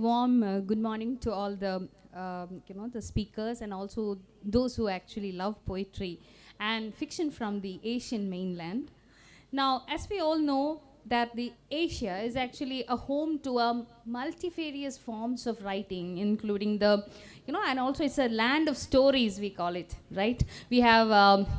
warm good morning to all the the speakers and also those who actually love poetry and fiction from the Asian mainland. Now, as we all know, that the Asia is actually a home to multifarious forms of writing, including and also it's a land of stories, we call it, right? We have,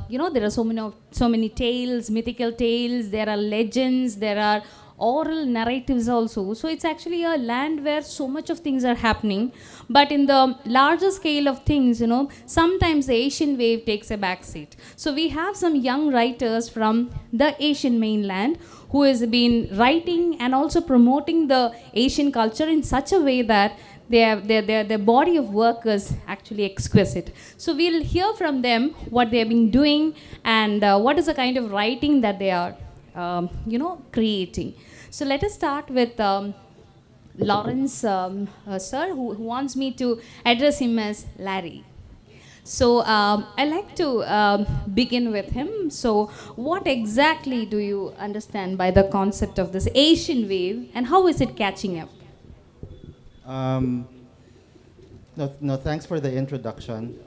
there are so many tales, mythical tales, there are legends, there are oral narratives also. So it's actually a land where so much of things are happening. But in the larger scale of things, sometimes the Asian wave takes a backseat. So we have some young writers from the Asian mainland who has been writing and also promoting the Asian culture in such a way that their body of work is actually exquisite. So we'll hear from them what they have been doing and what is the kind of writing that they are creating. So let us start with Lawrence, sir, who wants me to address him as Larry. So I like to begin with him. So what exactly do you understand by the concept of this Asian wave, and how is it catching up? No, thanks for the introduction.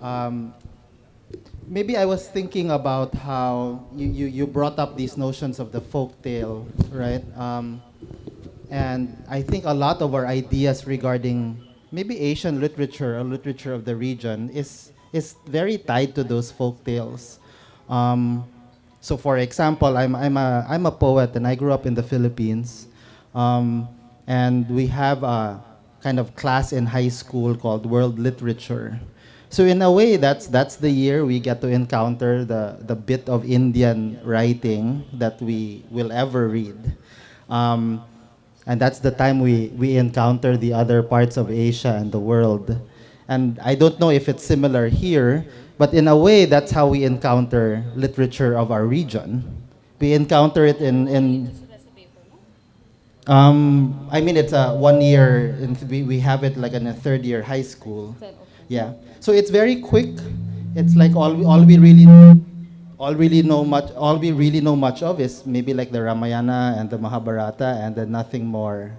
Maybe I was thinking about how you brought up these notions of the folk tale, right? And I think a lot of our ideas regarding maybe Asian literature or literature of the region is very tied to those folk tales. So, for example, I'm a poet and I grew up in the Philippines, and we have a kind of class in high school called World Literature. So in a way, that's the year we get to encounter the bit of Indian writing that we will ever read. And that's the time we encounter the other parts of Asia and the world. And I don't know if it's similar here, but in a way, that's how we encounter literature of our region. We encounter it in I mean, it's a 1 year, and we have it like in a third year high school. Yeah. So it's very quick. It's like all we really know much of is maybe like the Ramayana and the Mahabharata and then nothing more,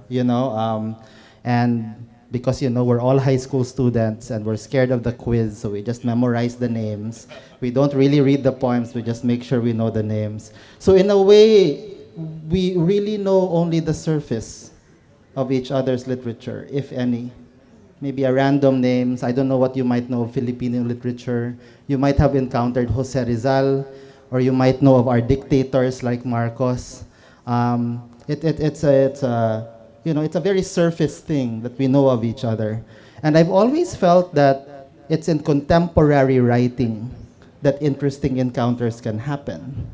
and because we're all high school students and we're scared of the quiz, so we just memorize the names. We don't really read the poems, we just make sure we know the names. So in a way, we really know only the surface of each other's literature, if any. Maybe a random names. I don't know what you might know of Filipino literature. You might have encountered Jose Rizal, or you might know of our dictators like Marcos. It's a very surface thing that we know of each other. And I've always felt that it's in contemporary writing that interesting encounters can happen.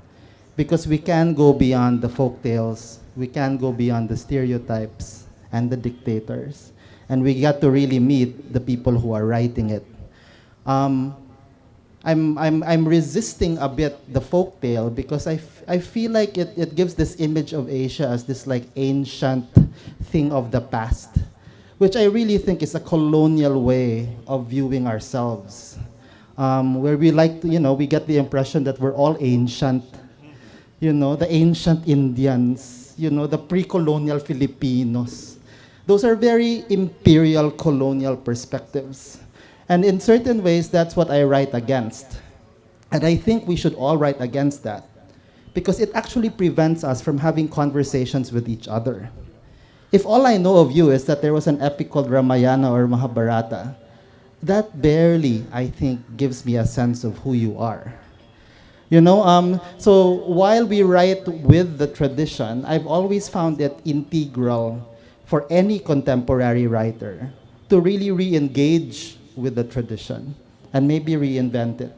Because we can go beyond the folk tales, we can go beyond the stereotypes and the dictators. And we got to really meet the people who are writing it. I'm resisting a bit the folk tale because I feel like it gives this image of Asia as this like ancient thing of the past, which I really think is a colonial way of viewing ourselves, where we like to, we get the impression that we're all ancient, the ancient Indians, the pre-colonial Filipinos. Those are very imperial colonial perspectives. And in certain ways, that's what I write against. And I think we should all write against that because it actually prevents us from having conversations with each other. If all I know of you is that there was an epic called Ramayana or Mahabharata, that barely, I think, gives me a sense of who you are. So while we write with the tradition, I've always found it integral for any contemporary writer to really re-engage with the tradition and maybe reinvent it.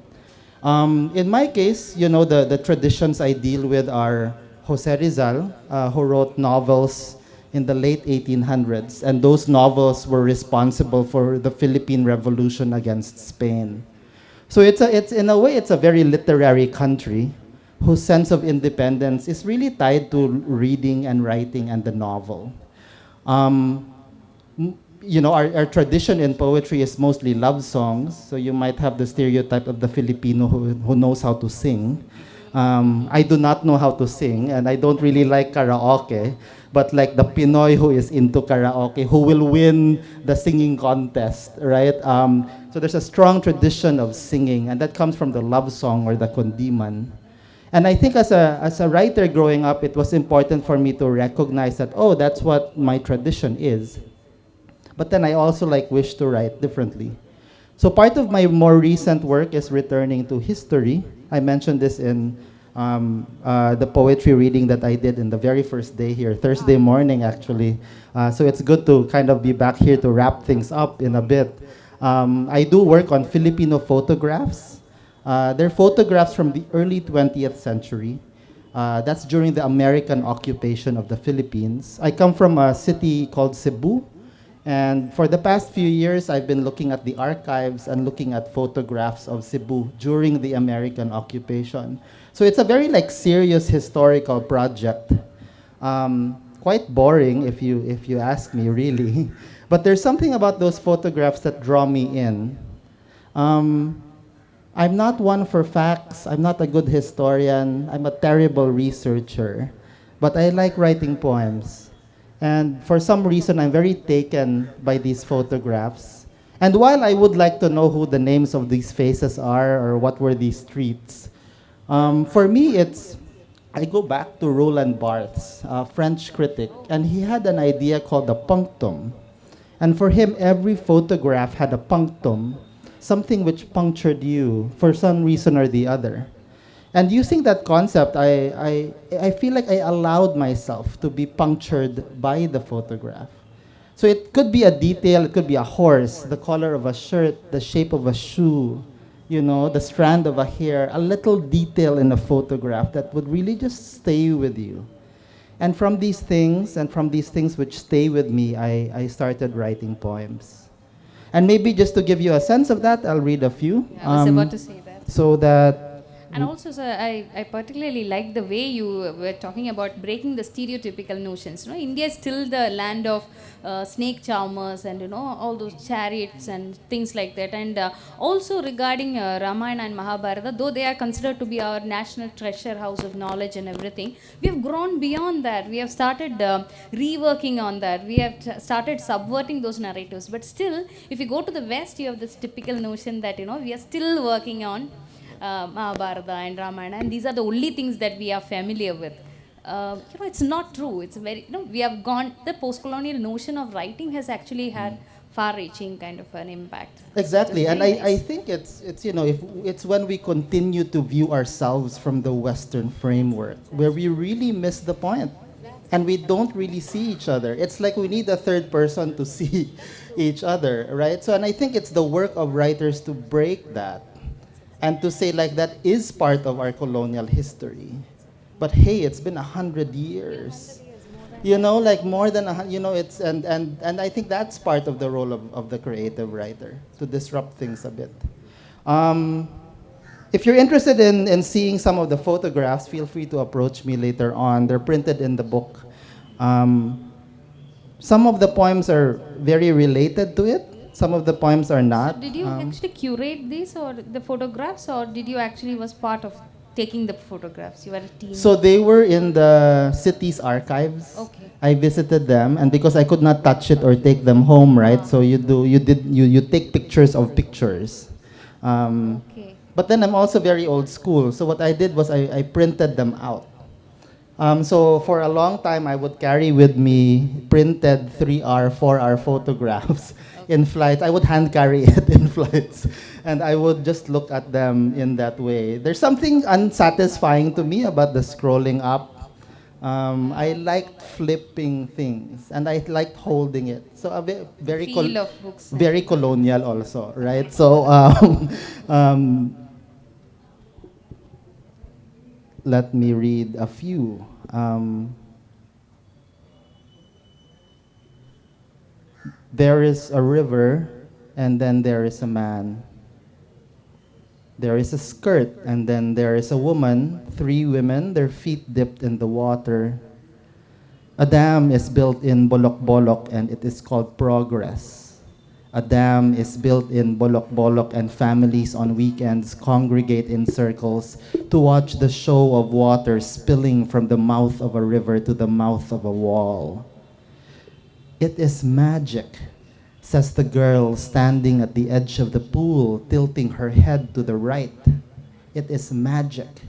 In my case, the traditions I deal with are Jose Rizal, who wrote novels in the late 1800s, and those novels were responsible for the Philippine Revolution against Spain. So it's in a way, it's a very literary country whose sense of independence is really tied to reading and writing and the novel. Our tradition in poetry is mostly love songs, so you might have the stereotype of the Filipino who knows how to sing. I do not know how to sing, and I don't really like karaoke, but like the Pinoy who is into karaoke, who will win the singing contest, right? So there's a strong tradition of singing, and that comes from the love song or the kundiman. And I think as a writer growing up, it was important for me to recognize that, oh, that's what my tradition is. But then I also like wish to write differently. So part of my more recent work is returning to history. I mentioned this in the poetry reading that I did in the very first day here, Thursday morning actually. So it's good to kind of be back here to wrap things up in a bit. I do work on Filipino photographs. They're photographs from the early 20th century. That's during the American occupation of the Philippines. I come from a city called Cebu. And for the past few years, I've been looking at the archives and looking at photographs of Cebu during the American occupation. So it's a very like serious historical project. Quite boring if you ask me, really. But there's something about those photographs that draw me in. I'm not one for facts. I'm not a good historian. I'm a terrible researcher. But I like writing poems. And for some reason, I'm very taken by these photographs. And while I would like to know who the names of these faces are or what were these streets, for me, I go back to Roland Barthes, a French critic, and he had an idea called the punctum. And for him, every photograph had a punctum, something which punctured you for some reason or the other. And using that concept, I feel like I allowed myself to be punctured by the photograph. So it could be a detail, it could be a horse, the color of a shirt, the shape of a shoe, you know, the strand of a hair, a little detail in a photograph that would really just stay with you. And from these things, and from these things which stay with me, I started writing poems. And maybe just to give you a sense of that, I'll read a few. Yeah, I was about to say that. So that and also, sir, I particularly like the way you were talking about breaking the stereotypical notions. You know, India is still the land of snake charmers and, you know, all those chariots and things like that. And also regarding Ramayana and Mahabharata, though they are considered to be our national treasure house of knowledge and everything, we have grown beyond that. We have started reworking on that. We have started subverting those narratives. But still, if you go to the West, you have this typical notion that, you know, we are still working on Mahabharata and Ramayana, and these are the only things that we are familiar with. You know, it's not true. It's very, you know, we have gone, the post-colonial notion of writing has actually had far-reaching kind of an impact. Exactly, and I think it's you know, if it's when we continue to view ourselves from the Western framework where we really miss the point, and we don't really see each other. It's like we need a third person to see each other, right? So, and I think it's the work of writers to break that. And to say like that is part of our colonial history. But hey, it's been 100 years. You know, like more than, you know, it's, and I think that's part of the role of the creative writer, to disrupt things a bit. If you're interested in seeing some of the photographs, feel free to approach me later on. They're printed in the book. Some of the poems are very related to it. Some of the poems are not. So did you actually curate these or the photographs, or did you actually was part of taking the photographs? You were a team. So they were in the city's archives. Okay. I visited them, and because I could not touch it or take them home, right? So you take pictures of pictures. Okay. But then I'm also very old school. So what I did was I printed them out. So for a long time, I would carry with me printed 3-hour, 4-hour photographs in flights. I would hand carry it in flights, and I would just look at them in that way. There's something unsatisfying to me about the scrolling up. I liked flipping things, and I liked holding it. So a very Feel of books. very colonial also, right? So let me read a few. There is a river, and then there is a man. There is a skirt, and then there is a woman, 3 women, their feet dipped in the water. A dam is built in Bolok-Bolok, and it is called Progress. A dam is built in Bolok-Bolok, and families on weekends congregate in circles to watch the show of water spilling from the mouth of a river to the mouth of a wall. It is magic, says the girl standing at the edge of the pool, tilting her head to the right. It is magic,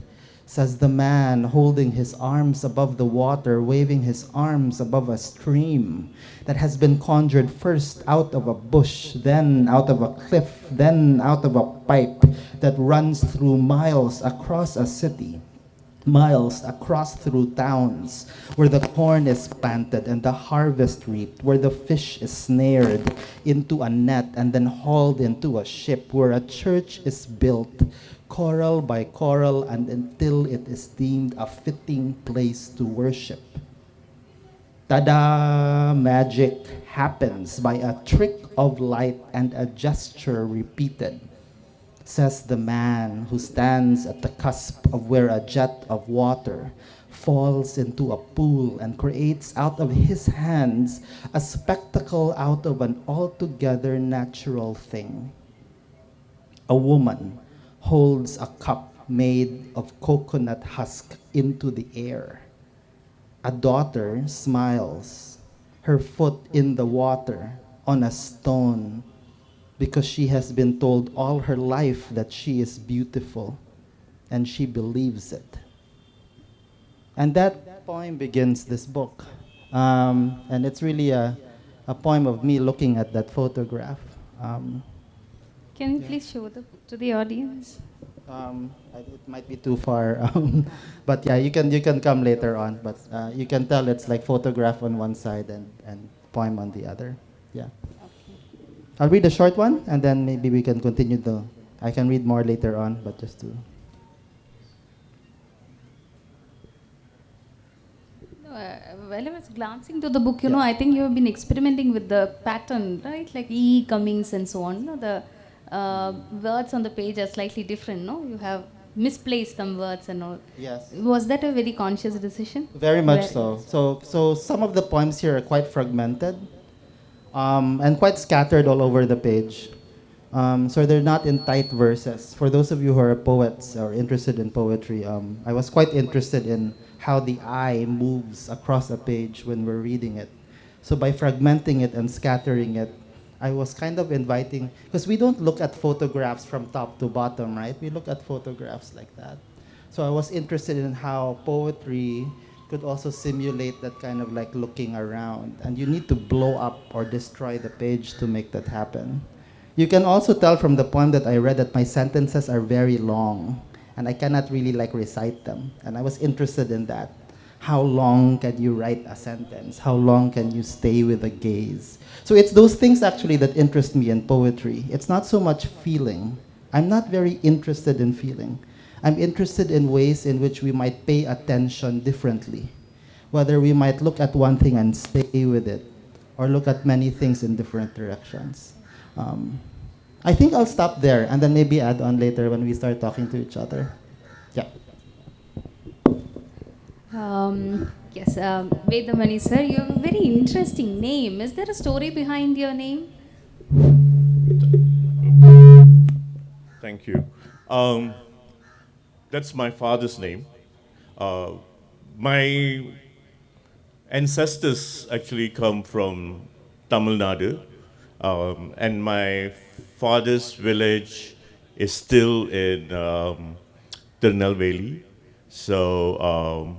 says the man holding his arms above the water, waving his arms above a stream that has been conjured first out of a bush, then out of a cliff, then out of a pipe that runs through miles across a city, miles across through towns, where the corn is planted and the harvest reaped, where the fish is snared into a net and then hauled into a ship, where a church is built, coral by coral, and until it is deemed a fitting place to worship. Tada! Magic happens by a trick of light and a gesture repeated, says the man who stands at the cusp of where a jet of water falls into a pool and creates out of his hands a spectacle out of an altogether natural thing. A woman holds a cup made of coconut husk into the air. A daughter smiles, her foot in the water on a stone, because she has been told all her life that she is beautiful, and she believes it. And that poem begins this book. And it's really a poem of me looking at that photograph. Can you please show the book to the audience? It might be too far, but yeah, you can come later on. But you can tell it's like photograph on one side and poem on the other. Yeah. I'll read a short one, and then maybe we can continue I can read more later on, but just to... While I was glancing to the book, you know, I think you have been experimenting with the pattern, right? Like E, Cummings, and so on. You know, the words on the page are slightly different, no? You have misplaced some words and all. Yes. Was that a very conscious decision? Very much so. So some of the poems here are quite fragmented. And quite scattered all over the page. So they're not in tight verses. For those of you who are poets or interested in poetry, I was quite interested in how the eye moves across a page when we're reading it. So by fragmenting it and scattering it, I was kind of inviting, because we don't look at photographs from top to bottom, right? We look at photographs like that. So I was interested in how poetry could also simulate that kind of like looking around. And you need to blow up or destroy the page to make that happen. You can also tell from the poem that I read that my sentences are very long, and I cannot really like recite them. And I was interested in that. How long can you write a sentence? How long can you stay with a gaze? So it's those things actually that interest me in poetry. It's not so much feeling. I'm not very interested in feeling. I'm interested in ways in which we might pay attention differently. Whether we might look at one thing and stay with it, or look at many things in different directions. I think I'll stop there and then maybe add on later when we start talking to each other. Yeah. Yes, Vedamani sir, you have a very interesting name. Is there a story behind your name? Thank you. That's my father's name. My ancestors actually come from Tamil Nadu, and my father's village is still in Tirunelveli. So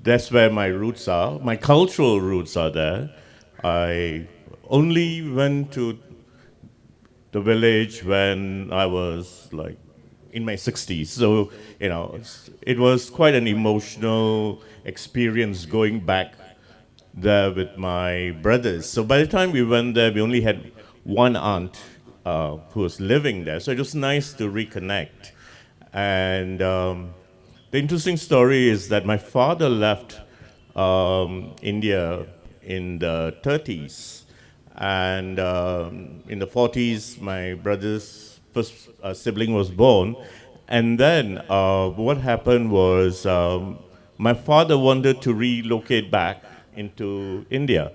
that's where my roots are. My cultural roots are there. I only went to the village when I was like in my 60s. So, you know, it was quite an emotional experience going back there with my brothers. So by the time we went there, we only had one aunt who was living there. So it was nice to reconnect. And the interesting story is that my father left India in the 30s. And in the 40s, my brother's first sibling was born. And then what happened was my father wanted to relocate back into India.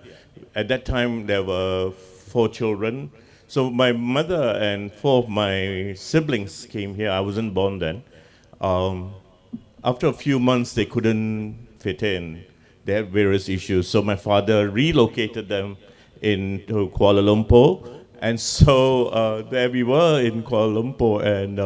At that time, there were 4 children. So my mother and 4 of my siblings came here. I wasn't born then. Um, After a few months, they couldn't fit in. They had various issues. So my father relocated them into Kuala Lumpur. And so there we were in Kuala Lumpur. And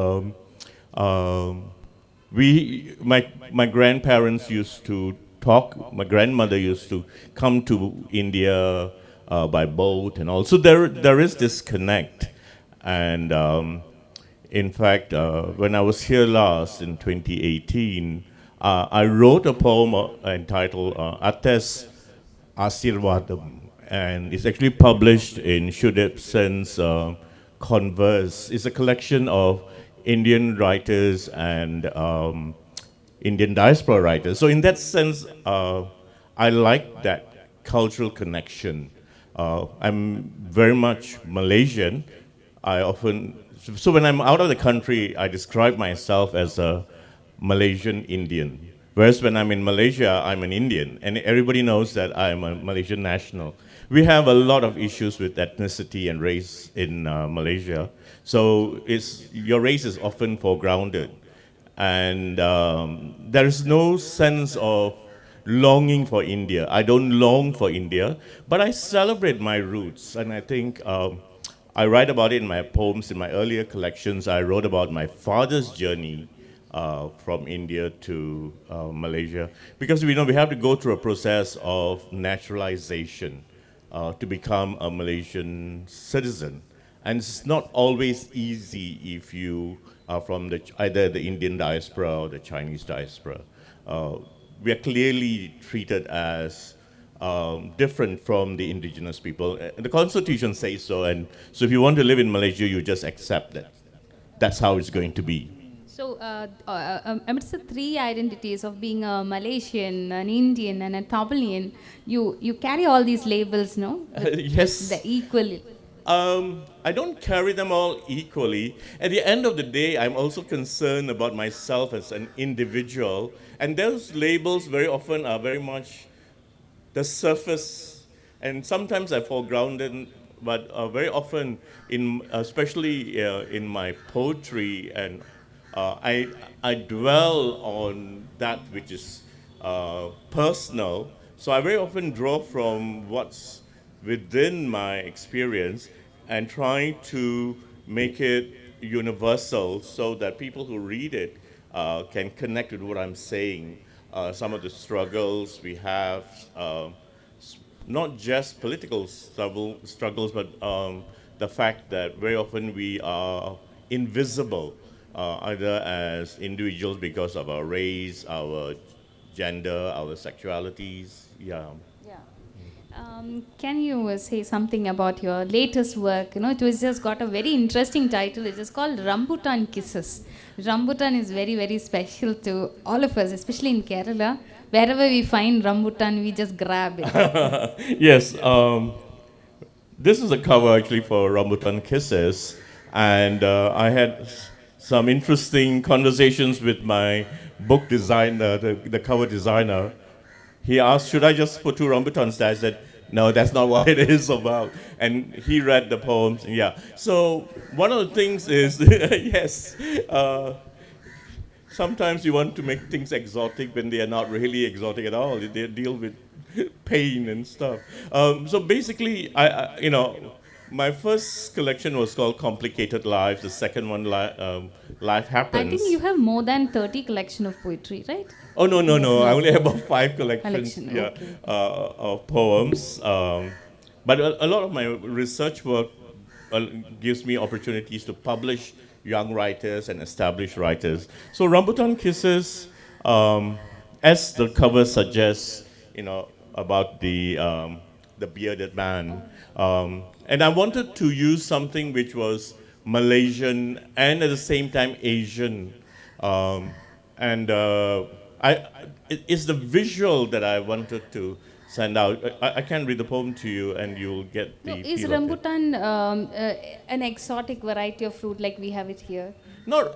my grandparents used to talk. My grandmother used to come to India by boat and all. So there is this connect. And in fact, when I was here last in 2018, I wrote a poem entitled Ates Asirvadam, and it's actually published in Shudipsen's Converse. It's a collection of Indian writers and Indian diaspora writers. So in that sense, I like that cultural connection. I'm very much Malaysian. So when I'm out of the country, I describe myself as a Malaysian Indian. Whereas when I'm in Malaysia, I'm an Indian. And everybody knows that I'm a Malaysian national. We have a lot of issues with ethnicity and race in Malaysia. So your race is often foregrounded. And there is no sense of longing for India. I don't long for India, but I celebrate my roots. And I think I write about it in my poems. In my earlier collections, I wrote about my father's journey from India to Malaysia. Because we have to go through a process of naturalization to become a Malaysian citizen. And it's not always easy if you are from either the Indian diaspora or the Chinese diaspora. We are clearly treated as different from the indigenous people. The Constitution says so, and so if you want to live in Malaysia, you just accept that. That's how it's going to be. So, amidst the 3 identities of being a Malaysian, an Indian, and a Tamilian, you carry all these labels, no? Yes. The equal. I don't carry them all equally. At the end of the day, I'm also concerned about myself as an individual, and those labels very often are very much the surface, and sometimes I fall grounded, but very often, especially in my poetry, and I dwell on that which is personal. So I very often draw from what's within my experience and try to make it universal so that people who read it can connect with what I'm saying. Some of the struggles we have, not just political struggles, but the fact that very often we are invisible, either as individuals because of our race, our gender, our sexualities. Yeah. Can you say something about your latest work? It was just got a very interesting title. It is called Rambutan Kisses. Rambutan is very, very special to all of us, especially in Kerala. Wherever we find rambutan, we just grab it. Yes. This is a cover actually for Rambutan Kisses. And I had some interesting conversations with my book designer, the cover designer. He asked, should I just put 2 rambutans there? I said, no, that's not what it is about. And he read the poems. Yeah. So one of the things is, yes, sometimes you want to make things exotic when they are not really exotic at all. They deal with pain and stuff. So basically, my first collection was called Complicated Lives. The second one, Life Happens. I think you have more than 30 collection of poetry, right? Oh, no. I only have about 5 collections Okay. of poems. But a lot of my research work gives me opportunities to publish young writers and established writers. So Rambutan Kisses, as the cover suggests, about the bearded man. And I wanted to use something which was Malaysian and at the same time Asian. It's the visual that I wanted to send out. I can read the poem to you and you'll get the Is feel of it. rambutan an exotic variety of fruit like we have it here? Well,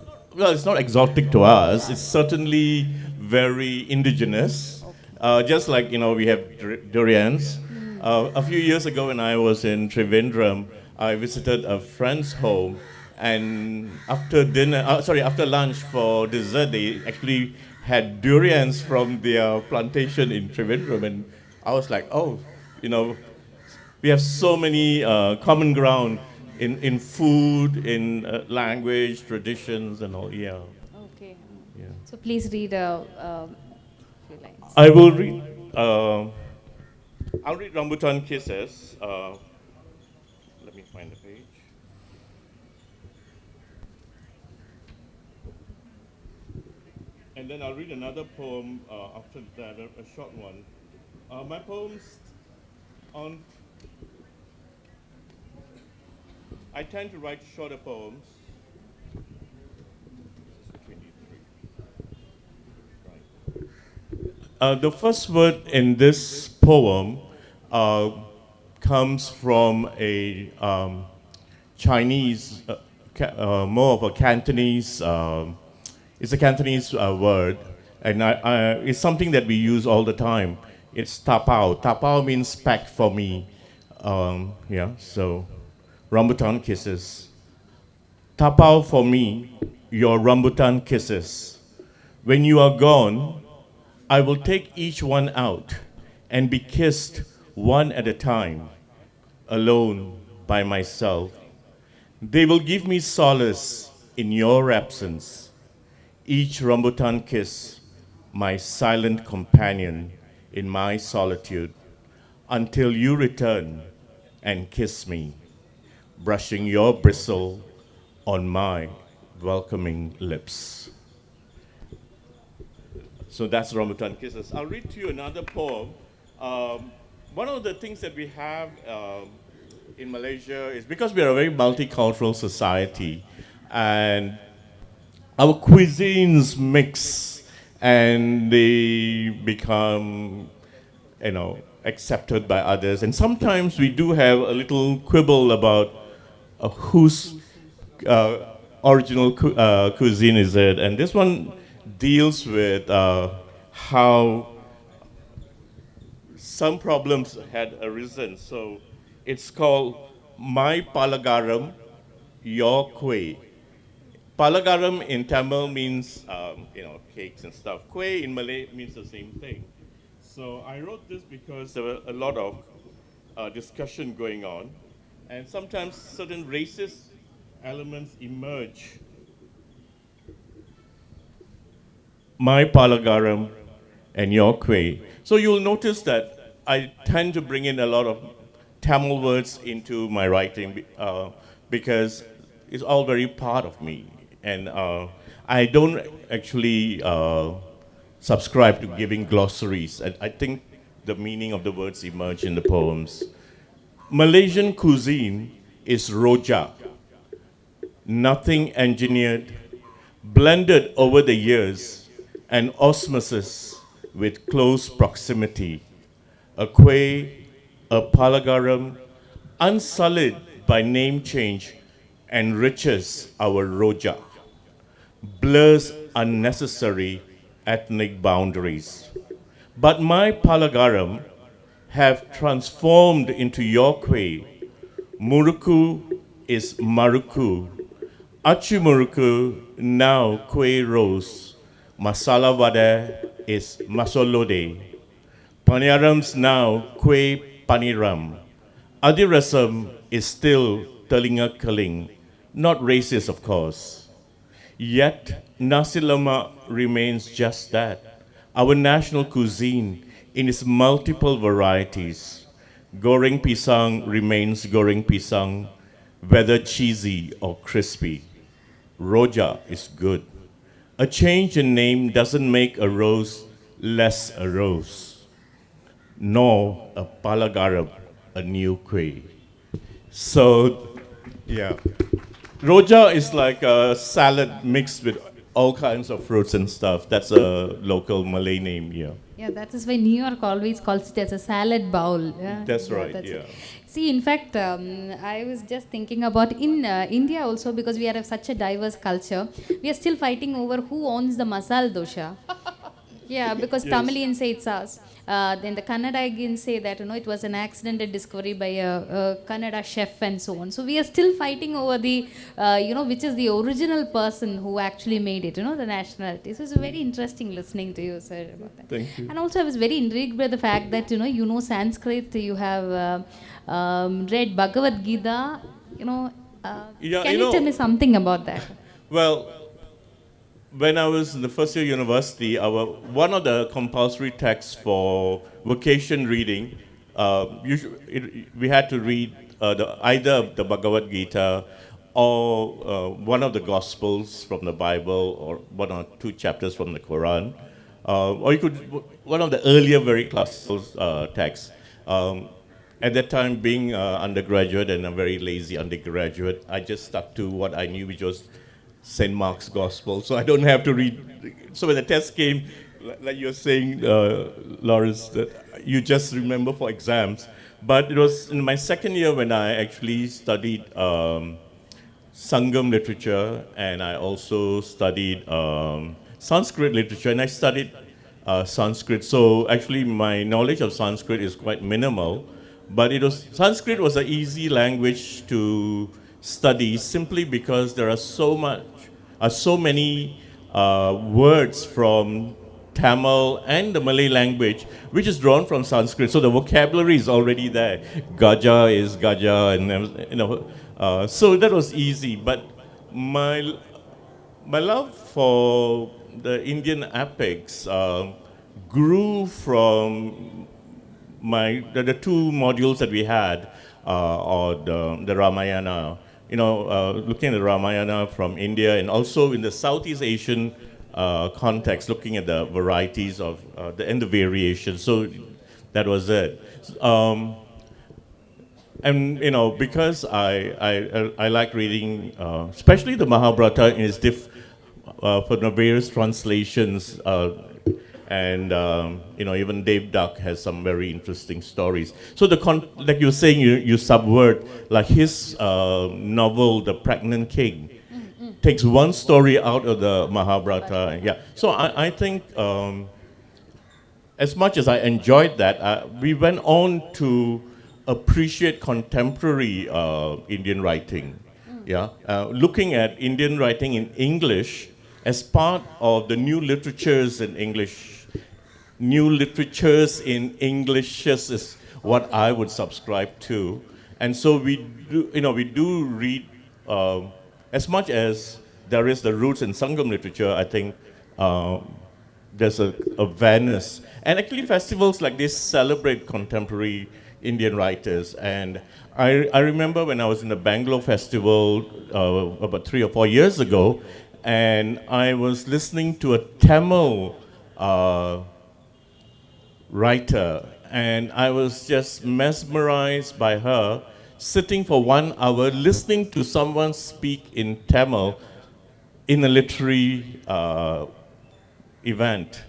it's not exotic to us. It's certainly very indigenous. Just like, we have durians. A few years ago, when I was in Trivandrum, I visited a friend's home, and after lunch for dessert, they actually had durians from their plantation in Trivandrum, and I was like, oh, you know, we have so many common ground in food, in language, traditions, and all. Yeah. Okay. Yeah. So please read a few lines. I will read. I'll read Rambutan Kisses. Let me find the page. And then I'll read another poem after that, a short one. My poems on. I tend to write shorter poems. The first word in this poem comes from a Chinese, more of a Cantonese, it's a Cantonese word, and it's something that we use all the time. It's tapao. Tapao means pack for me. Yeah, so rambutan kisses. Tapao for me, your rambutan kisses. When you are gone, I will take each one out and be kissed one at a time, alone by myself. They will give me solace in your absence. Each rambutan kiss, my silent companion in my solitude, until you return and kiss me, brushing your bristle on my welcoming lips. So that's Rambutan Kisses. I'll read to you another poem. One of the things that we have in Malaysia is because we are a very multicultural society, and our cuisines mix and they become, accepted by others. And sometimes we do have a little quibble about whose uh, original cuisine is it. And this one deals with how some problems had arisen. So it's called My Palagaram, Your Kueh. Palagaram in Tamil means, cakes and stuff. Kueh in Malay means the same thing. So I wrote this because there were a lot of discussion going on, and sometimes certain racist elements emerge. My Palagaram and your Kueh. So you'll notice that I tend to bring in a lot of Tamil words into my writing because it's all very part of me. And I don't actually subscribe to giving glossaries. I think the meaning of the words emerge in the poems. Malaysian cuisine is rojak, nothing engineered, blended over the years, and osmosis with close proximity. A kueh, a palagaram, unsullied by name change, enriches our rojak, blurs unnecessary ethnic boundaries. But my palagaram have transformed into your kueh. Muruku is maruku. Achu muruku, now kueh rose. Masala vada is masolode. Paniram's now kueh paniram. Adirasam is still telinga keling, not racist of course. Yet nasi lemak remains just that, our national cuisine in its multiple varieties. Goreng pisang remains goreng pisang, whether cheesy or crispy. Roja is good. A change in name doesn't make a rose less a rose, nor a palagaram a new kueh. So, yeah. Roja is like a salad mixed with all kinds of fruits and stuff. That's a local Malay name here. Yeah, that is why New York always calls it as a salad bowl. Yeah, That's right, that's yeah. it. See, in fact, I was just thinking about in India also, because we are such a diverse culture, we are still fighting over who owns the masala dosha. Yeah, because Yes. Tamilians say it's us. then the Kannada again say that it was an accidental discovery by a Kannada chef and so on. So we are still fighting over the which is the original person who actually made it, the nationality. So it's very interesting listening to you, sir, about that. Thank you. And also I was very intrigued by the fact that you know Sanskrit, you have read Bhagavad Gita, can you tell me something about that? Well, when I was in the first year university, one of the compulsory texts for vocation reading, we had to read either the Bhagavad Gita or one of the Gospels from the Bible, or one or two chapters from the Quran, or you could one of the earlier very classical texts. At that time, being undergraduate and a very lazy undergraduate, I just stuck to what I knew, which was St. Mark's Gospel. So I don't have to read. So when the test came, like you're saying, Lawrence, that you just remember for exams. But it was in my second year when I actually studied Sangam literature, and I also studied Sanskrit literature, and I studied Sanskrit. So actually my knowledge of Sanskrit is quite minimal. But Sanskrit was an easy language to study simply because there are so many words from Tamil and the Malay language which is drawn from Sanskrit. So the vocabulary is already there. Gaja is Gaja, and so that was easy. But my love for the Indian epics grew from the two modules that we had, or the Ramayana, looking at the Ramayana from India, and also in the Southeast Asian context, looking at the varieties of and the variations. So that was it. And because I like reading, especially the Mahabharata in its for the various translations. And even Dave Duck has some very interesting stories. So like you were saying, you subvert, like his novel, The Pregnant King, takes one story out of the Mahabharata. Yeah. So I think as much as I enjoyed that, we went on to appreciate contemporary Indian writing. Yeah. Looking at Indian writing in English as part of the new literatures in English. New literatures in English is what I would subscribe to, and so we do read as much as there is the roots in Sangam literature. I think there's a awareness, and actually festivals like this celebrate contemporary Indian writers. And I remember when I was in the Bangalore festival about 3 or 4 years ago, and I was listening to a Tamil writer, and I was just mesmerized by her, sitting for 1 hour listening to someone speak in Tamil in a literary event.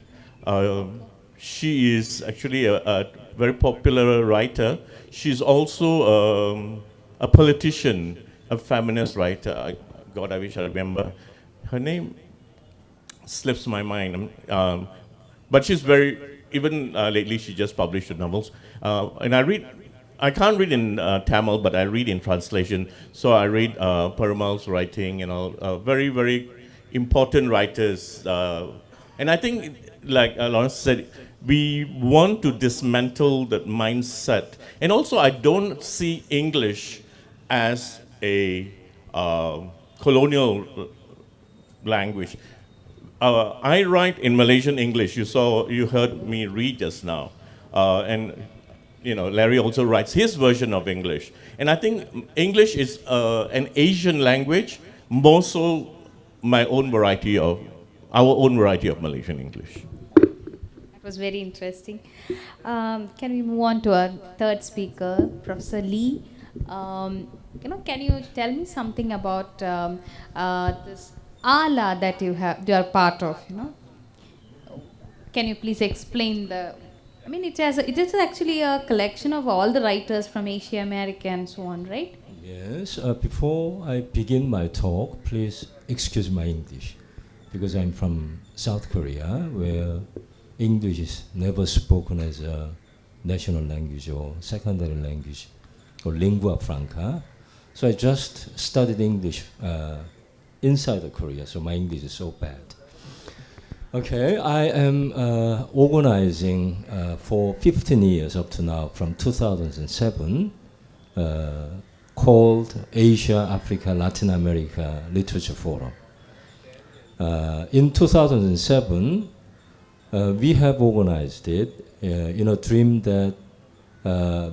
She is actually a very popular writer. She's also a politician, a feminist writer. God, I wish I remember. Her name slips my mind. But she's even lately she just published her novels. And I can't read in Tamil, but I read in translation. So I read Perumal's writing and all, very, very important writers. And I think, like Lawrence said, we want to dismantle that mindset. And also, I don't see English as a colonial language. I write in Malaysian English. You heard me read just now. And Larry also writes his version of English. And I think English is an Asian language, more so our own variety of Malaysian English. That was very interesting. Can we move on to our third speaker, Professor Lee? Can you tell me something about this ala that you are part of? Can you please explain the? I mean, it is actually a collection of all the writers from Asia, America, and so on, right? Yes. Before I begin my talk, please excuse my English, because I'm from South Korea, where English is never spoken as a national language or secondary language or lingua franca. So I just studied English inside of Korea, so my English is so bad. Okay, I am organizing for 15 years up to now, from 2007, called Asia, Africa, Latin America Literature Forum. In 2007, we have organized it in a dream that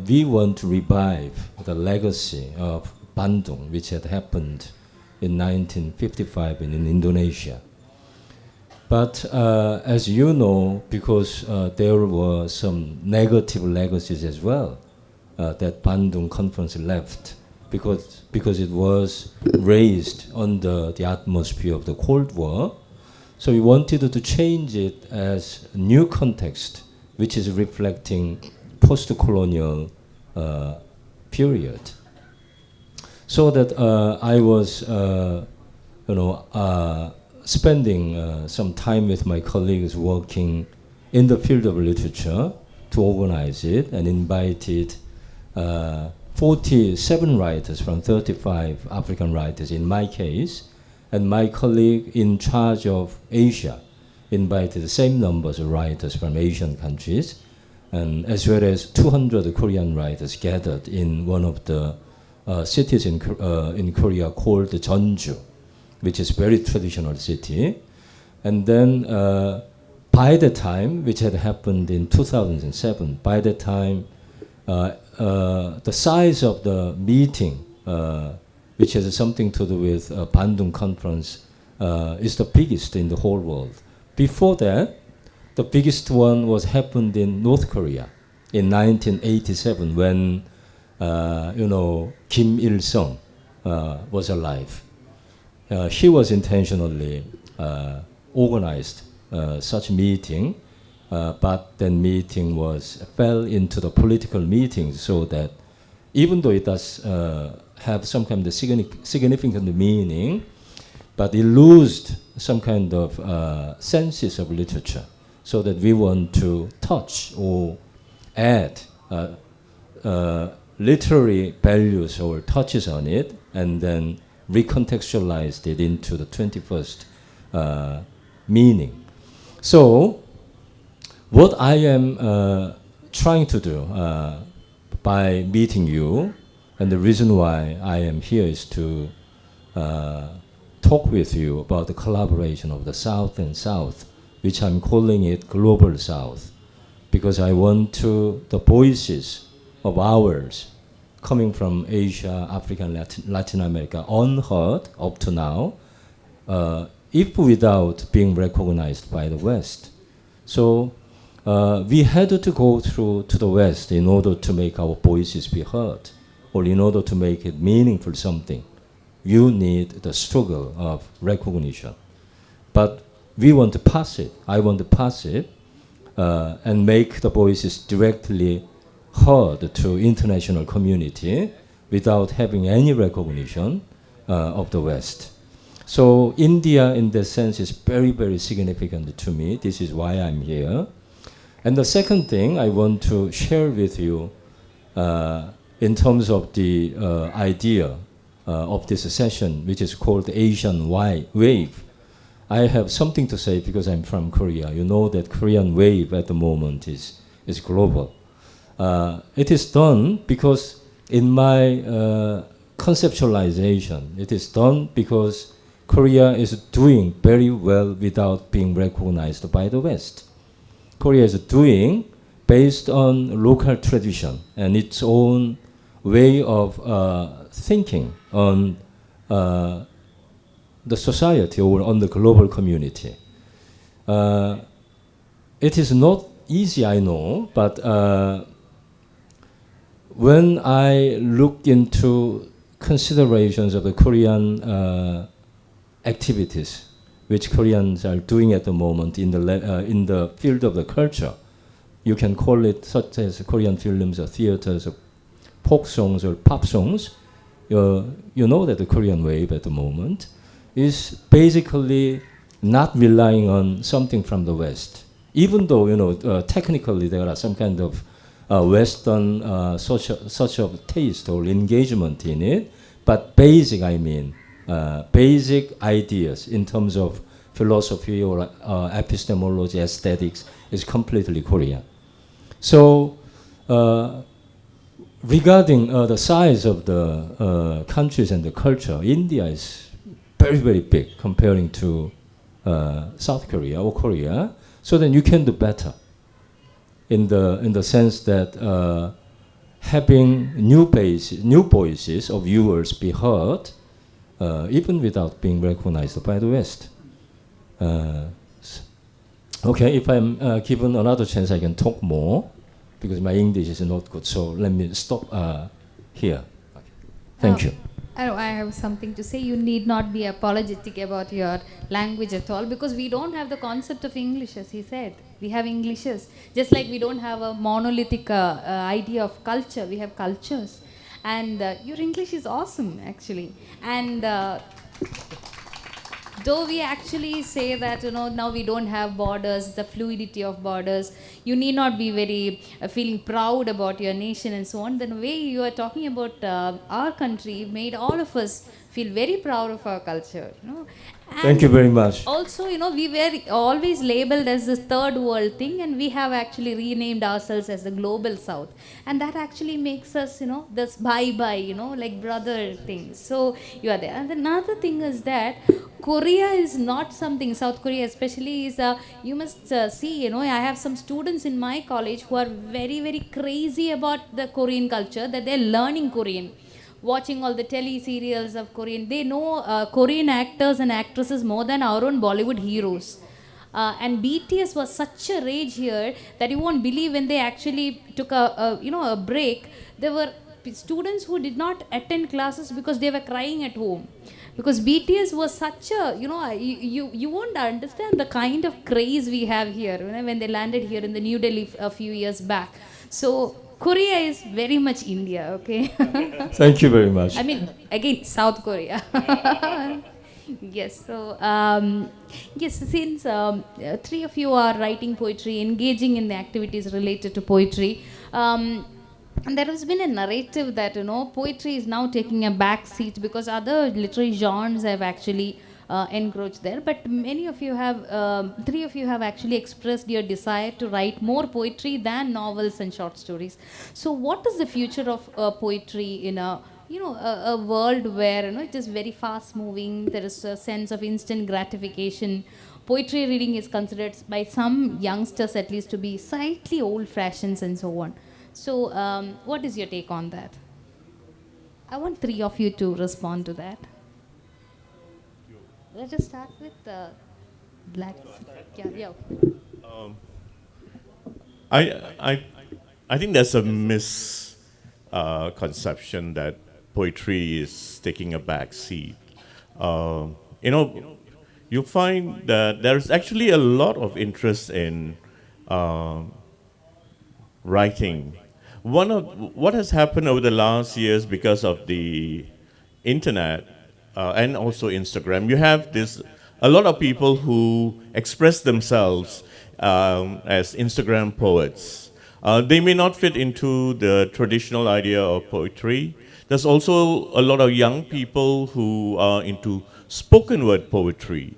we want to revive the legacy of Bandung, which had happened in 1955 in Indonesia. But as you know, because there were some negative legacies as well, that Bandung conference left, because it was raised under the atmosphere of the Cold War. So we wanted to change it as a new context, which is reflecting post-colonial period. So that I was, spending some time with my colleagues working in the field of literature to organize it, and invited 47 writers from 35 African writers in my case, and my colleague in charge of Asia invited the same numbers of writers from Asian countries, and as well as 200 Korean writers gathered in one of the cities in Korea called Jeonju, which is a very traditional city. And then by the time, which had happened in 2007, by the time the size of the meeting, which has something to do with Bandung Conference, is the biggest in the whole world. Before that, the biggest one was happened in North Korea in 1987 when, Kim Il-sung was alive. He was intentionally organized such meeting, but that meeting fell into the political meeting, so that even though it does have some kind of significant meaning, but it lost some kind of senses of literature, so that we want to touch or add literary values or touches on it, and then recontextualized it into the 21st meaning. So what I am trying to do by meeting you, and the reason why I am here, is to talk with you about the collaboration of the South and South, which I'm calling it Global South, because I want the voices of ours coming from Asia, Africa, and Latin America, unheard up to now, if without being recognized by the West. So we had to go through to the West in order to make our voices be heard, or in order to make it meaningful something. You need the struggle of recognition. But we want to pass it. I want to pass it and make the voices directly heard to international community without having any recognition of the West. So India, in that sense, is very, very significant to me. This is why I'm here. And the second thing I want to share with you in terms of the idea of this session, which is called the Asian Wave. I have something to say because I'm from Korea. You know that Korean wave at the moment is global. It is done because in my conceptualization, it is done because Korea is doing very well without being recognized by the West. Korea is doing based on local tradition and its own way of thinking on the society or on the global community. It is not easy, I know, but when I look into considerations of the Korean activities which Koreans are doing at the moment in the field of the culture, you can call it such as Korean films or theaters or folk songs or pop songs. You know that the Korean wave at the moment is basically not relying on something from the West. even though technically there are some kind of Western such of taste or engagement in it, but basic ideas in terms of philosophy or epistemology, aesthetics is completely Korean. So regarding the size of the countries and the culture, India is very, very big comparing to South Korea or Korea. So then you can do better in the sense that having new voices of viewers be heard, even without being recognized by the West. Okay, if I'm given another chance, I can talk more because my English is not good. So let me stop here. Okay. Thank you. I have something to say. You need not be apologetic about your language at all, because we don't have the concept of English, as he said. We have Englishes. Just like we don't have a monolithic idea of culture, we have cultures. And your English is awesome, actually. And though we actually say that, now we don't have borders, the fluidity of borders, you need not be very feeling proud about your nation and so on. The way you are talking about our country made all of us feel very proud of our culture. Thank you very much. Also, we were always labeled as this third world thing, and we have actually renamed ourselves as the global south. And that actually makes us, this bye-bye, like brother things. So you are there. And another thing is that Korea is not something, South Korea especially is, you must see, I have some students in my college who are very, very crazy about the Korean culture, that they're learning Korean, watching all the tele-serials of Korean. They know Korean actors and actresses more than our own Bollywood heroes. And BTS was such a rage here that you won't believe when they actually took a break. There were students who did not attend classes because they were crying at home. Because BTS was such a, you won't understand the kind of craze we have here when they landed here in the New Delhi a few years back. So Korea is very much India, okay? Thank you very much. I mean, again, South Korea. Yes, so, yes, since three of you are writing poetry, engaging in the activities related to poetry, and there has been a narrative that, poetry is now taking a back seat because other literary genres have actually encroached there. But many of you have, three of you have actually expressed your desire to write more poetry than novels and short stories. So what is the future of poetry in a world where it is very fast moving, there is a sense of instant gratification? Poetry reading is considered by some youngsters at least to be slightly old fashioned and so on. So what is your take on that? I want three of you to respond to that. Let us start with black. Yeah. I think there's a misconception that poetry is taking a back seat. You find that there's actually a lot of interest in writing. One of what has happened over the last years because of the internet and also Instagram, you have a lot of people who express themselves as Instagram poets. They may not fit into the traditional idea of poetry. There's also a lot of young people who are into spoken word poetry.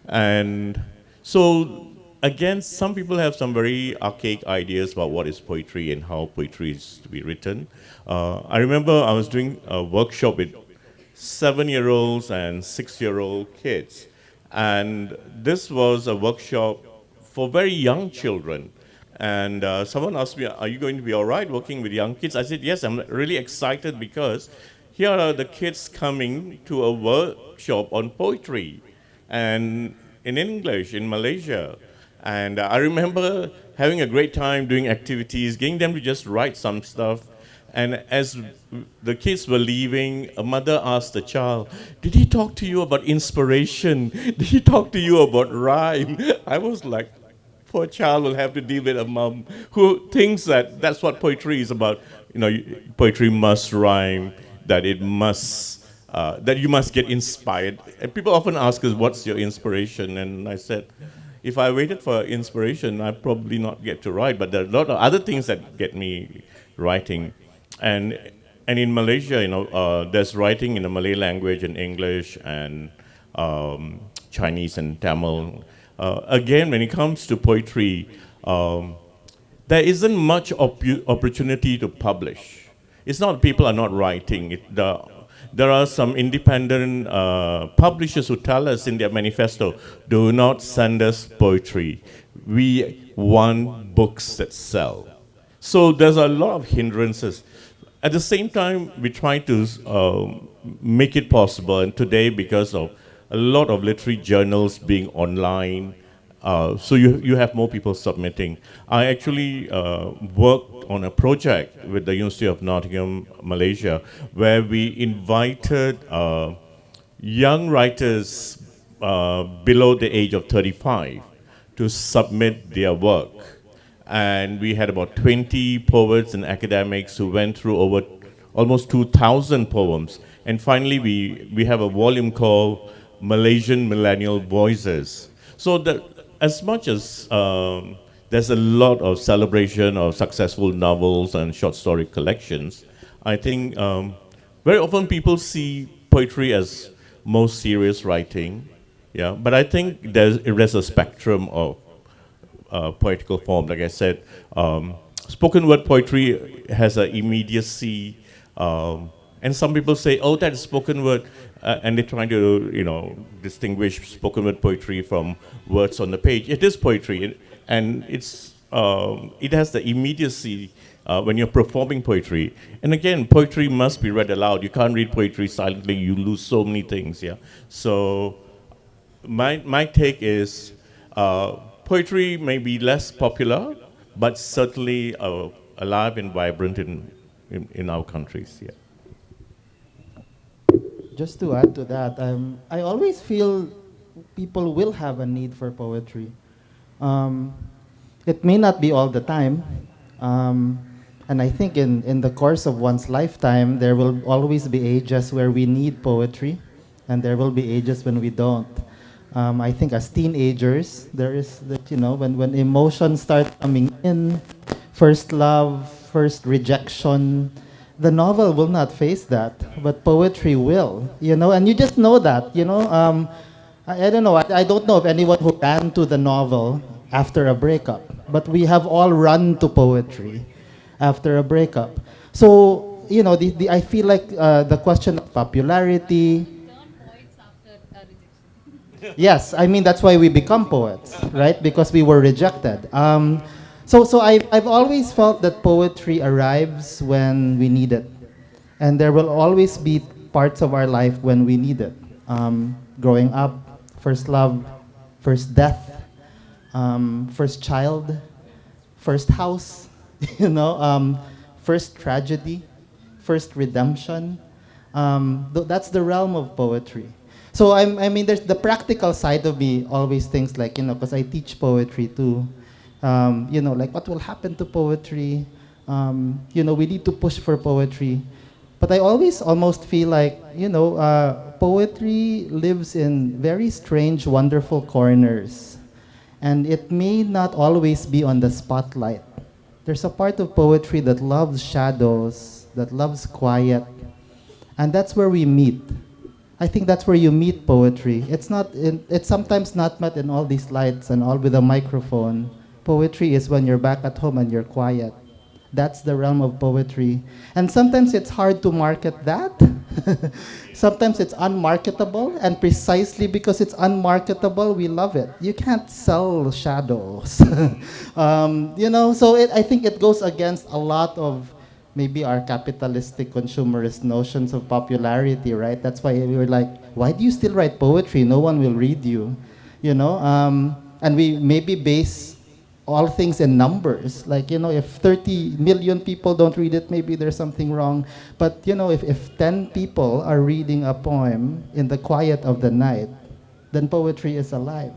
And so, again, some people have some very archaic ideas about what is poetry and how poetry is to be written. I remember I was doing a workshop with 7-year-olds and 6-year-old kids. And this was a workshop for very young children. And someone asked me, are you going to be all right working with young kids? I said, yes, I'm really excited because here are the kids coming to a workshop on poetry and in English, in Malaysia. And I remember having a great time doing activities, getting them to just write some stuff. And as the kids were leaving, a mother asked the child, did he talk to you about inspiration? Did he talk to you about rhyme? I was like, poor child will have to deal with a mom who thinks that that's what poetry is about. Poetry must rhyme, that it must, that you must get inspired. And people often ask us, what's your inspiration? And I said, If I waited for inspiration, I'd probably not get to write. But there are a lot of other things that get me writing, and in Malaysia, there's writing in the Malay language and English and Chinese and Tamil. Again, when it comes to poetry, there isn't much opportunity to publish. It's not people are not writing. There are some independent publishers who tell us in their manifesto, do not send us poetry. We want books that sell. So there's a lot of hindrances. At the same time, we try to make it possible. And today, because of a lot of literary journals being online, so you have more people submitting. I actually worked on a project with the University of Nottingham, Malaysia, where we invited young writers below the age of 35 to submit their work. And we had about 20 poets and academics who went through over almost 2,000 poems. And finally, we have a volume called Malaysian Millennial Voices. So that as much as there's a lot of celebration of successful novels and short story collections, I think very often people see poetry as most serious writing. Yeah, but I think there's a spectrum of poetical form. Like I said, spoken word poetry has an immediacy, and some people say, "Oh, that's spoken word," and they're trying to, distinguish spoken word poetry from words on the page. It is poetry, and it has the immediacy when you're performing poetry. And again, poetry must be read aloud. You can't read poetry silently. You lose so many things. Yeah. So my take is. Poetry may be less popular, but certainly alive and vibrant in our countries. Yeah. Just to add to that, I always feel people will have a need for poetry. It may not be all the time, and I think in the course of one's lifetime, there will always be ages where we need poetry, and there will be ages when we don't. I think as teenagers, there is that, when emotions start coming in, first love, first rejection, the novel will not face that, but poetry will, and you just know that, I don't know, I don't know of anyone who ran to the novel after a breakup, but we have all run to poetry after a breakup. So, I feel like the question of popularity. Yes, I mean that's why we become poets, right? Because we were rejected. So I've always felt that poetry arrives when we need it, and there will always be parts of our life when we need it. Growing up, first love, first death, first child, first house, first tragedy, first redemption. That's the realm of poetry. So I mean, there's the practical side of me always thinks like, because I teach poetry too, like what will happen to poetry? We need to push for poetry. But I always almost feel like, poetry lives in very strange, wonderful corners. And it may not always be on the spotlight. There's a part of poetry that loves shadows, that loves quiet. And that's where we meet. I think that's where you meet poetry. It's sometimes not met in all these lights and all with a microphone. Poetry is when you're back at home and you're quiet. That's the realm of poetry. And sometimes it's hard to market that. Sometimes it's unmarketable, and precisely because it's unmarketable, we love it. You can't sell shadows. So I think it goes against a lot of maybe our capitalistic consumerist notions of popularity, right? That's why we were like, why do you still write poetry? No one will read you, and we maybe base all things in numbers. Like, if 30 million people don't read it, maybe there's something wrong. But, if 10 people are reading a poem in the quiet of the night, then poetry is alive.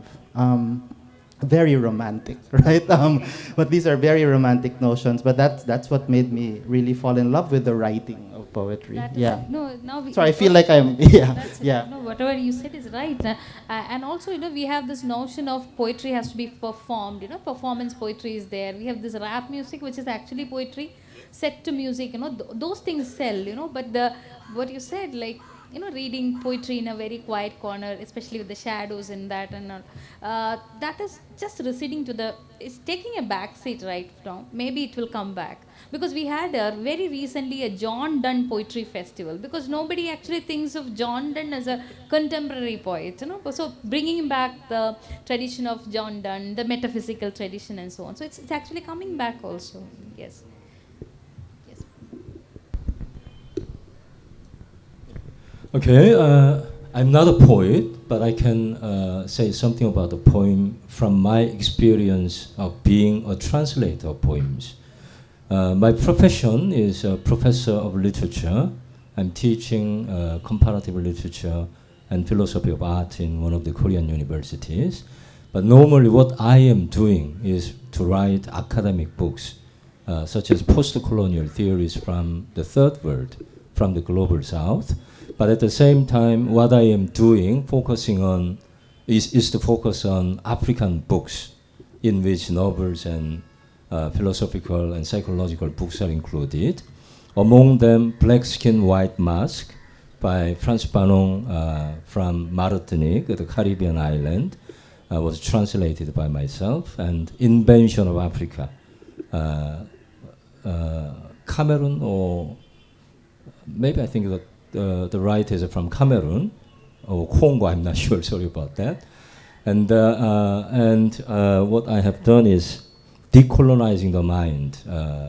very romantic, right? But these are very romantic notions. But that's what made me really fall in love with the writing of poetry. That is Yeah. no, now we. So I feel like I'm That's it. yeah. No, whatever you said is right. And also, we have this notion of poetry has to be performed. Performance poetry is there. We have this rap music, which is actually poetry, set to music. Those things sell. But what you said, like, reading poetry in a very quiet corner, especially with the shadows in that and all, that is just receding to it's taking a back seat right now. Maybe it will come back. Because we had very recently a John Donne Poetry Festival, because nobody actually thinks of John Donne as a contemporary poet, So bringing back the tradition of John Donne, the metaphysical tradition and so on. So it's actually coming back also. Yes. Yes. Okay, I'm not a poet, but I can say something about the poem from my experience of being a translator of poems. My profession is a professor of literature. I'm teaching comparative literature and philosophy of art in one of the Korean universities. But normally what I am doing is to write academic books, such as post-colonial theories from the third world, from the global south. But at the same time, what I am doing, focusing on, is to focus on African books, in which novels and philosophical and psychological books are included. Among them, Black Skin, White Mask by Frantz Fanon from Martinique, the Caribbean island, was translated by myself, and Invention of Africa, Cameroon, or maybe I think that the writers are from Cameroon or Congo. I'm not sure. Sorry about that. And what I have done is Decolonizing the Mind,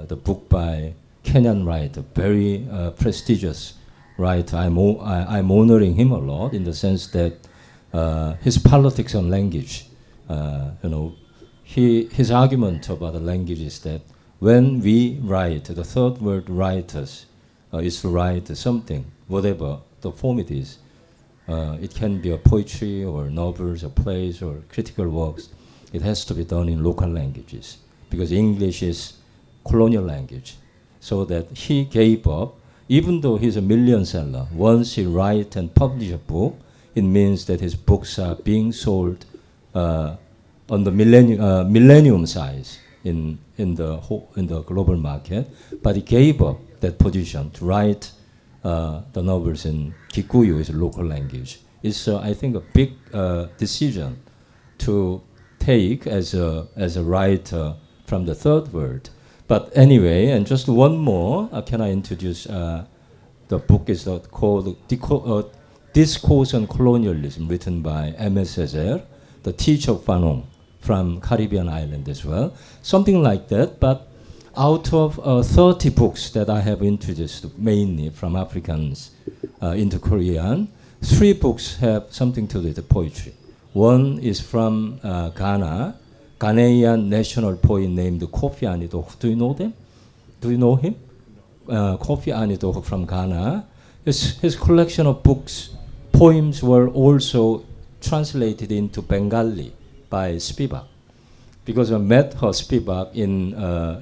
the book by Kenyan writer, very prestigious writer. I'm honoring him a lot in the sense that his politics on language, his argument about the language is that when we write, the third world writers is to write something, whatever the form it is. It can be a poetry or novels or plays or critical works. It has to be done in local languages because English is colonial language. So that he gave up, even though he's a million seller, once he write and publish a book, it means that his books are being sold on the millennium size in the global market. But he gave up that position to write the novels in Kikuyu, is a local language. It's I think a big decision to take as a writer from the third world. But anyway, and just one more, can I introduce the book is called Discourse on Colonialism, written by M.S. Césaire, the teacher of Fanon from Caribbean island as well. Something like that, but out of 30 books that I have introduced, mainly from Africans into Korean, 3 books have something to do with poetry. One is from Ghana, Ghanaian national poet named Kofi Anidok. Do you know them? Do you know him? Kofi Anidok from Ghana. His collection of books, poems were also translated into Bengali by Spivak. Because I met her Spivak in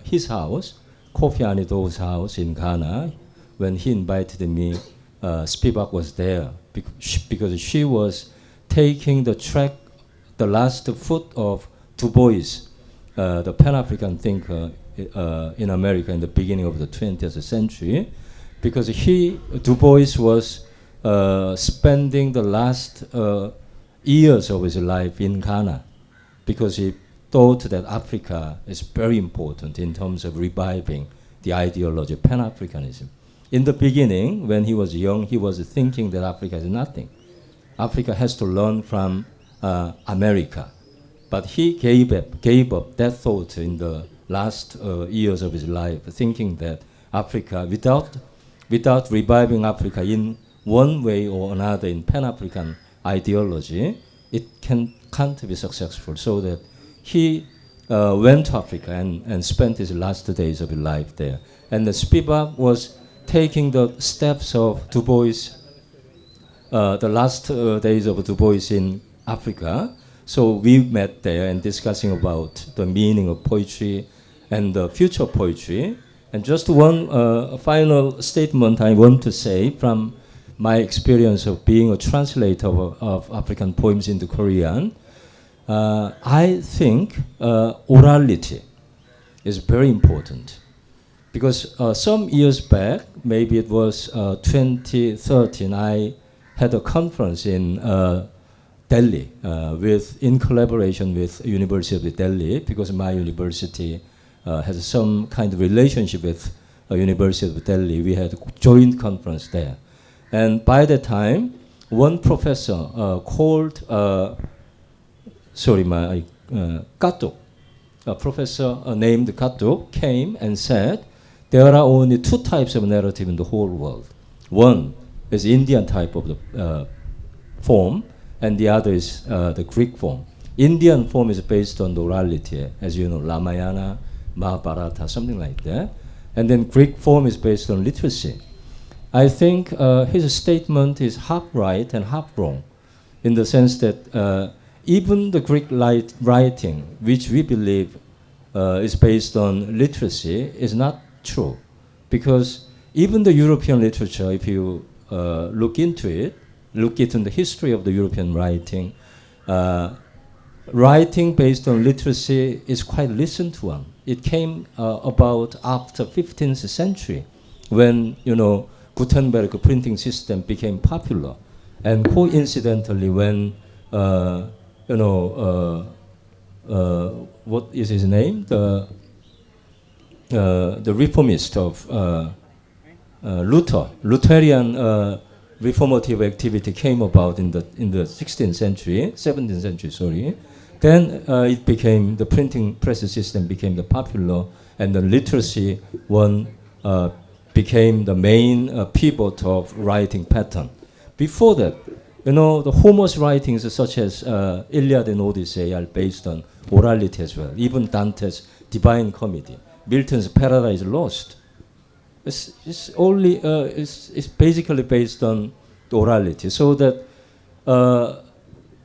his house, Kofi Anidok's house in Ghana. When he invited me, Spivak was there because she was taking the track, the last foot of Du Bois, the Pan-African thinker in America in the beginning of the 20th century, because Du Bois was spending the last years of his life in Ghana, because he thought that Africa is very important in terms of reviving the ideology of Pan-Africanism. In the beginning, when he was young, he was thinking that Africa is nothing. Africa has to learn from America. But he gave up that thought in the last years of his life, thinking that Africa, without reviving Africa in one way or another in Pan-African ideology, it can't be successful. So that he went to Africa and spent his last days of his life there. And the Spivak was taking the steps of Du Bois, the last days of Du Bois in Africa. So we met there and discussing about the meaning of poetry and the future of poetry. And just one final statement I want to say from my experience of being a translator of African poems into Korean. I think orality is very important. Because some years back, maybe it was 2013, I had a conference in Delhi in collaboration with University of Delhi, because my university has some kind of relationship with University of Delhi. We had a joint conference there. And by the time, one professor called, Kato, a professor named Kato came and said, there are only two types of narrative in the whole world. One is Indian type of the form, and the other is the Greek form. Indian form is based on the orality, as you know, Ramayana, Mahabharata, something like that. And then Greek form is based on literacy. I think his statement is half right and half wrong, in the sense that even the Greek writing, which we believe is based on literacy, is not true. Because even the European literature, if you look into it, look into the history of the European writing, writing based on literacy is quite recent one. It came about after 15th century, when, you know, Gutenberg printing system became popular. And coincidentally, when, you know, what is his name? The reformist of Lutheran reformative activity came about in the 16th century, 17th century, sorry. Then it became, the printing press system became the popular, and the literacy one became the main pivot of writing pattern. Before that, you know, the Homer's writings such as Iliad and Odyssey are based on orality as well. Even Dante's Divine Comedy, Milton's Paradise Lost. It's only it's basically based on the orality. So that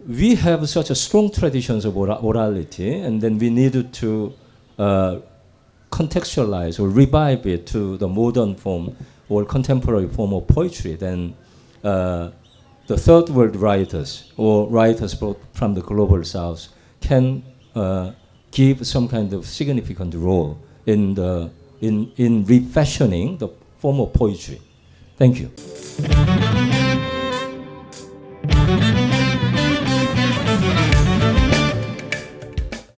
we have such a strong traditions of orality, and then we needed to contextualize or revive it to the modern form or contemporary form of poetry. Then the third world writers or writers brought from the global south can give some kind of significant role in refashioning the form of poetry. Thank you.